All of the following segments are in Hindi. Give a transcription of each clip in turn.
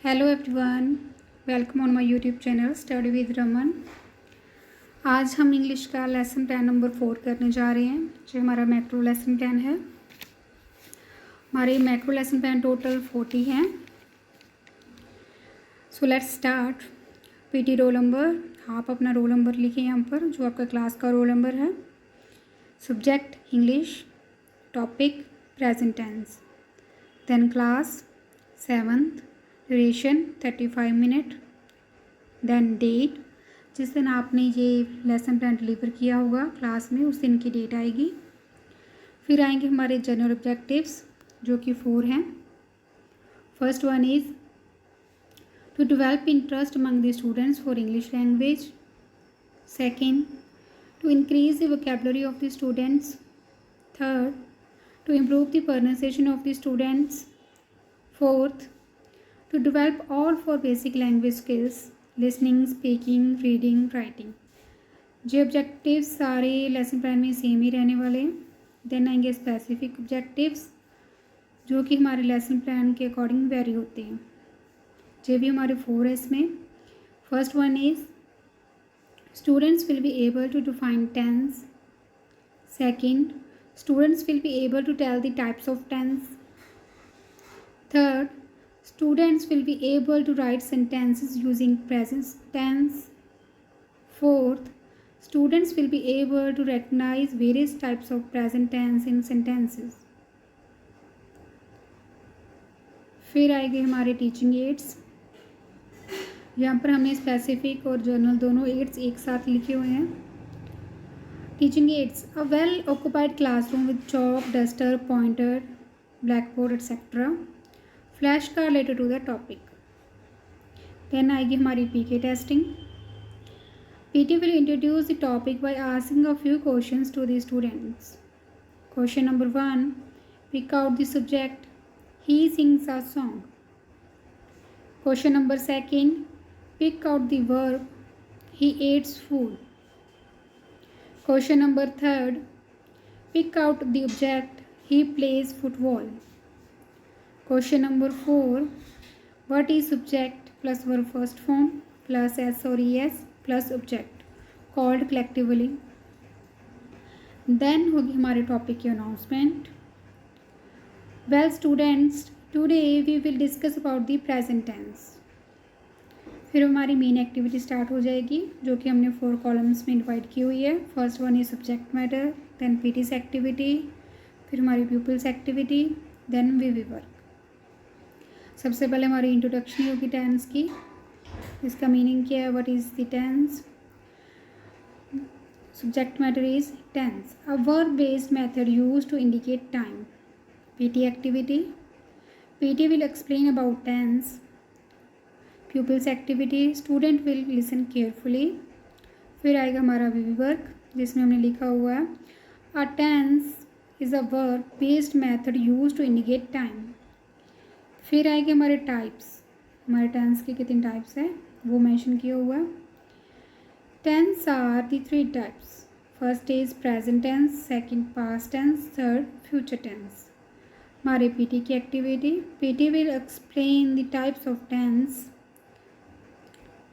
Hello everyone, welcome on my YouTube channel study with Raman. आज हम इंग्लिश का लेसन प्लान नंबर 4 करने जा रहे हैं, जो हमारा मैक्रो लेसन प्लान है। हमारे मैक्रो लेसन प्लान टोटल 40 हैं। So let's start. PT roll number, आप अपना रोल नंबर लिखें यहाँ पर, जो आपका क्लास का रोल नंबर है। Subject English, topic present tense, then class 7th, duration 35 minute, then date, जिस दिन आपने ये लेसन प्लान डिलीवर किया होगा क्लास में उस दिन की डेट आएगी। फिर आएंगे हमारे जनरल ऑब्जेक्टिव्स, जो कि 4 हैं। First one is to develop interest among the students for English language. Second, to increase the vocabulary of the students. Third, to improve the pronunciation of the students. Fourth, to develop all for basic language skills, listening, speaking, reading, writing। जो ऑब्जेक्टिव्स सारे लेसन प्लान में सेम ही रहने वाले हैं। देन आएंगे स्पेसिफिक ऑब्जेक्टिव्स, जो कि हमारे लेसन प्लान के अकॉर्डिंग वेरी होते हैं। जो भी हमारे 4 है इसमें। First one is students will be able to define tense. Second, students will be able to tell the types of tense. Third, students will be able to write sentences using present tense. Fourth, students will be able to recognize various types of present tense in sentences. फिर आएंगे हमारे टीचिंग एड्स। यहाँ पर हमने स्पेसिफिक और जर्नल दोनों एड्स एक साथ लिखे हुए हैं। Teaching aids, a well occupied classroom with chalk, duster, pointer, blackboard etcetera. Flash card related to the topic. Then आएगी हमारी PK testing. PT will introduce the topic by asking a few questions to the students. Question number 1, pick out the subject, he sings a song. Question number 2, pick out the verb, he eats food. Question number 3, pick out the object, he pledge football. Question number 4, what is subject plus verb first form plus s or es plus object called collectively। Then होगी हमारे टॉपिक की announcement. Well students, today we will discuss about the present tense। फिर हमारी मेन एक्टिविटी स्टार्ट हो जाएगी, जो कि हमने 4 कॉलम्स में डिवाइड की हुई है। First one is subject matter, then PT's activity, फिर हमारी pupils activity, then we work. सबसे पहले हमारी इंट्रोडक्शन होगी टेंस की। इसका मीनिंग क्या है, what is the tense. Subject matter is tense, a verb based method used to indicate time. PT activity, PT will explain about tense. Pupils activity, student will listen carefully. फिर आएगा हमारा वी वर्क, जिसमें हमने लिखा हुआ है a tense is a verb based method used to indicate time. फिर आएंगे हमारे टाइप्स, हमारे टेंस के कितने टाइप्स हैं वो मेंशन किया हुआ है। Tense are the 3 types. First is present tense, second past tense, third future tense. हमारे पीटी की activity, PT will explain the types of tense.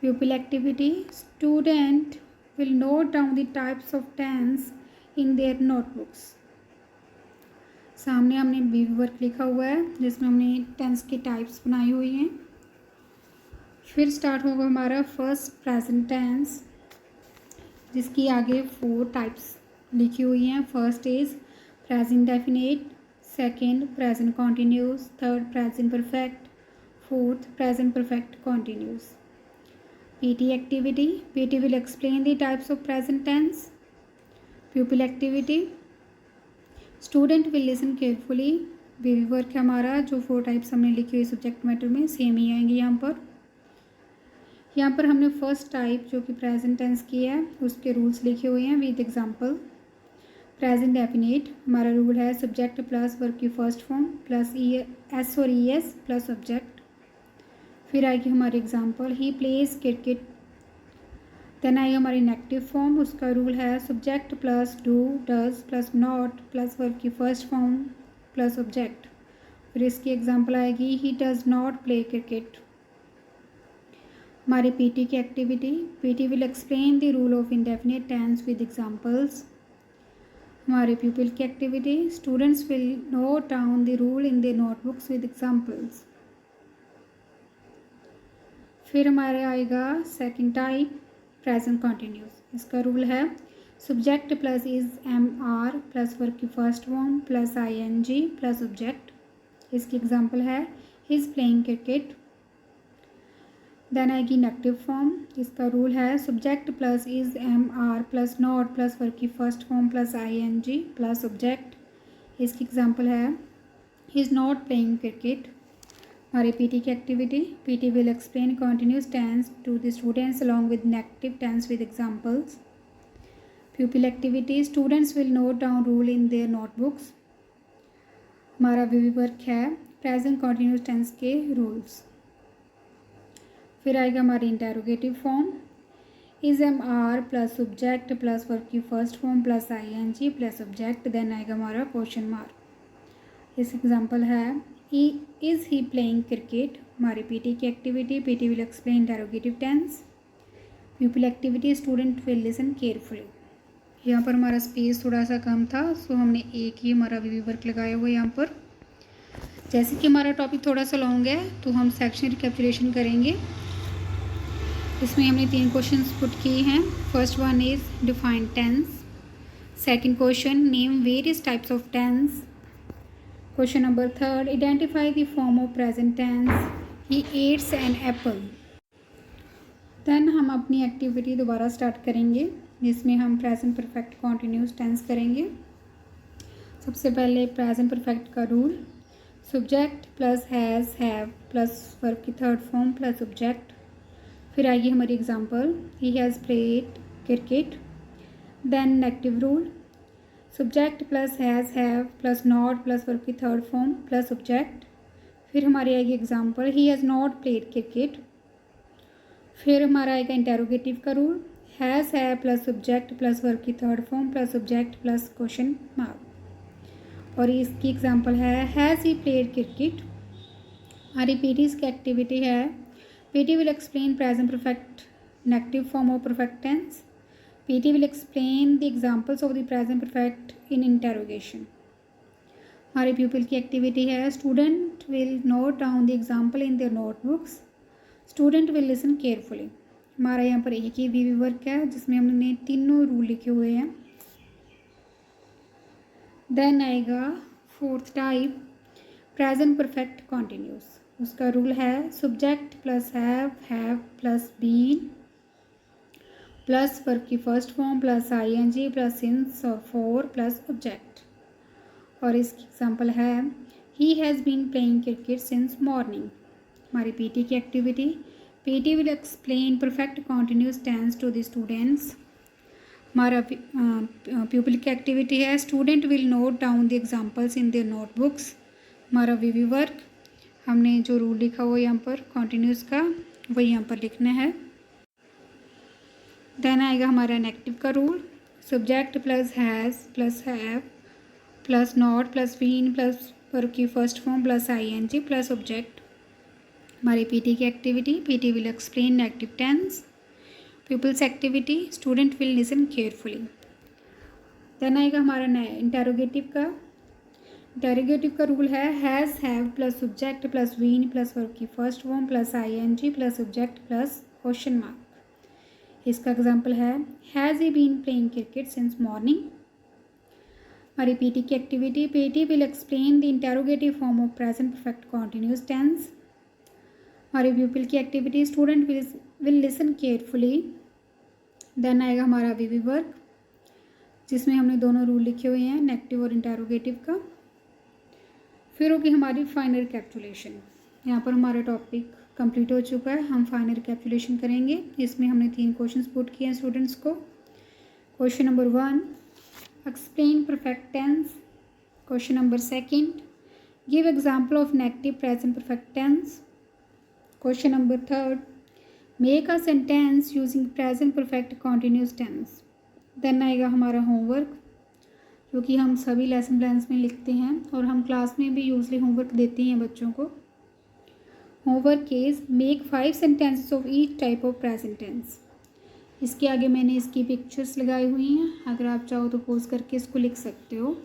Pupil activity, student will note down the types of tense in their notebooks. सामने हमने वी वर्क लिखा हुआ है, जिसमें हमने टेंस के टाइप्स बनाई हुई हैं। फिर स्टार्ट होगा हमारा फर्स्ट प्रेजेंट टेंस, जिसकी आगे 4 टाइप्स लिखी हुई हैं। First is present definite, second present continuous, third present perfect, fourth present perfect continuous. PT activity, PT will explain the types of present tense. Pupil activity, student will listen carefully. Baby work है हमारा, जो 4 टाइप्स हमने लिखी हुई सब्जेक्ट मैटर में सेम ही आएंगे यहाँ पर हमने फर्स्ट टाइप जो कि प्रेजेंट टेंस की है उसके रूल्स लिखे हुए हैं विद एग्जांपल। प्रेजेंट डेफिनेट, हमारा रूल है सब्जेक्ट प्लस वर्ब की फर्स्ट फॉर्म प्लस एस और ई एस प्लस ऑब्जेक्ट। फिर आएगी हमारी example, he plays cricket. Then आएगा हमारी नेगेटिव फॉर्म, उसका रूल है subject plus do does plus not plus verb की फर्स्ट फॉर्म प्लस ऑब्जेक्ट। फिर इसकी एग्जांपल आएगी, he does not play cricket. हमारी पीटी की activity, PT will explain the rule of indefinite tense with examples. हमारे प्यूपिल की activity, students will note down the rule in their notebooks with examples. फिर हमारे आएगा सेकंड टाइप, प्रेजेंट कंटिन्यूस। इसका रूल है subject plus is am are plus verb की first form plus I N G plus object. इसकी एग्जांपल है हिज प्लेइंग क्रिकेट। देन आएगी नेगेटिव फॉर्म। इसका रूल है subject plus is am are plus not plus verb की first form plus I N G plus object. इसकी एग्जांपल है he is not playing cricket. हमारी पीटी की activity, PT will explain continuous tense to the students along with negative tense with examples. Pupil activity, students will note down rule in their notebooks. हमारा वीवी वर्क है प्रेजेंट कंटिन्यूस टेंस के रूल्स। फिर आएगा हमारी interrogative form, is am are plus subject plus verb की first form plus I N G plus object. Then आएगा हमारा क्वेश्चन मार्क। इस एग्जांपल है इज ही प्लेइंग क्रिकेट। हमारी पीटी की activity, PT will explain interrogative tense. Pupil activity, student will listen carefully. यहाँ पर हमारा स्पेस थोड़ा सा कम था, सो हमने एक ही हमारा वीवी वर्क लगाया हुआ है यहाँ पर। जैसे कि हमारा टॉपिक थोड़ा सा लॉन्ग है तो हम सेक्शन रिकैपिचुलेशन करेंगे। इसमें हमने 3 क्वेश्चंस पुट किए हैं। First one is define tense. Second question, name various types of tense. Question number 3, identify the form of present tense, he eats an apple. Then हम अपनी एक्टिविटी दोबारा स्टार्ट करेंगे, जिसमें हम प्रेजेंट परफेक्ट कॉन्टिन्यूस टेंस करेंगे। सबसे पहले प्रेजेंट परफेक्ट का rule, subject plus has have plus verb की थर्ड फॉर्म प्लस ऑब्जेक्ट। फिर आएगी हमारी example, he has played cricket. Then negative rule, subject plus has have plus not plus verb की थर्ड फॉर्म प्लस ऑब्जेक्ट। फिर हमारी आएगी example, he has not played cricket. फिर हमारा आएगा इंटेरोगेटिव का rule, has have plus subject plus verb की third form plus object plus question mark. और इसकी एग्जांपल है हैज़ ही प्लेड क्रिकेट। हमारी पीटी की एक्टिविटी है, PT will explain present perfect negative form of perfect tense. PT will explain the examples of the present perfect in interrogation. हमारे pupil की activity है, student will note down the example in their notebooks. Student will listen carefully. हमारा यहाँ पर एक ही वीवी वर्क है जिसमें हमने तीनों रूल लिखे हुए हैं। देन आएगा fourth type, present perfect continuous. उसका रूल है subject plus have plus been plus verb की first form plus I N G plus since और फॉर प्लस ऑब्जेक्ट। और इसकी एग्जांपल है he has been playing cricket since morning. हमारी पीटी की activity, PT will explain perfect continuous tense to the students. हमारा प्यूपिल की एक्टिविटी है, student will note down the examples in their notebooks. हमारा वीवी वर्क, हमने जो रूल लिखा हुआ यहाँ पर कॉन्टिन्यूस का वही यहाँ पर लिखना है। देन आएगा हमारा नेगेटिव का rule, subject plus has plus have plus not plus been plus verb की first form plus I N G plus object. हमारी पीटी की activity, PT will explain negative tense. Peoples activity, student will listen carefully. Then आएगा हमारा इंटेरोगेटिव का। इंटेरोगेटिव का रूल है has have plus subject plus been plus verb की first form plus I N G plus object plus question mark. इसका एग्जांपल है has he been playing cricket since morning. हमारी पीटी की activity, PT will explain the interrogative form of present perfect continuous tense. हमारी प्यूपिल की activity, student will listen carefully. Then आएगा हमारा वीवी वर्क, जिसमें हमने दोनों रूल लिखे हुए हैं, नेगेटिव और इंटेरोगेटिव का। फिर होगी हमारी फाइनल कैप्चुलेशन। यहाँ पर हमारा टॉपिक कंप्लीट हो चुका है, हम फाइनल कैप्चुलेशन करेंगे। इसमें हमने 3 क्वेश्चंस पुट किए हैं स्टूडेंट्स को। Question number 1, explain perfect tense. Question number 2, give example of negative present perfect tense. Question number 3, make a sentence using present perfect continuous tense. Then आएगा हमारा होमवर्क, जो कि हम सभी लेसन प्लान्स में लिखते हैं और हम क्लास में भी यूजली होमवर्क देते हैं बच्चों को। होमवर्क केस make 5 sentences of each type of present tense. इसके आगे मैंने इसकी पिक्चर्स लगाई हुई हैं, अगर आप चाहो तो पोज करके इसको लिख सकते हो।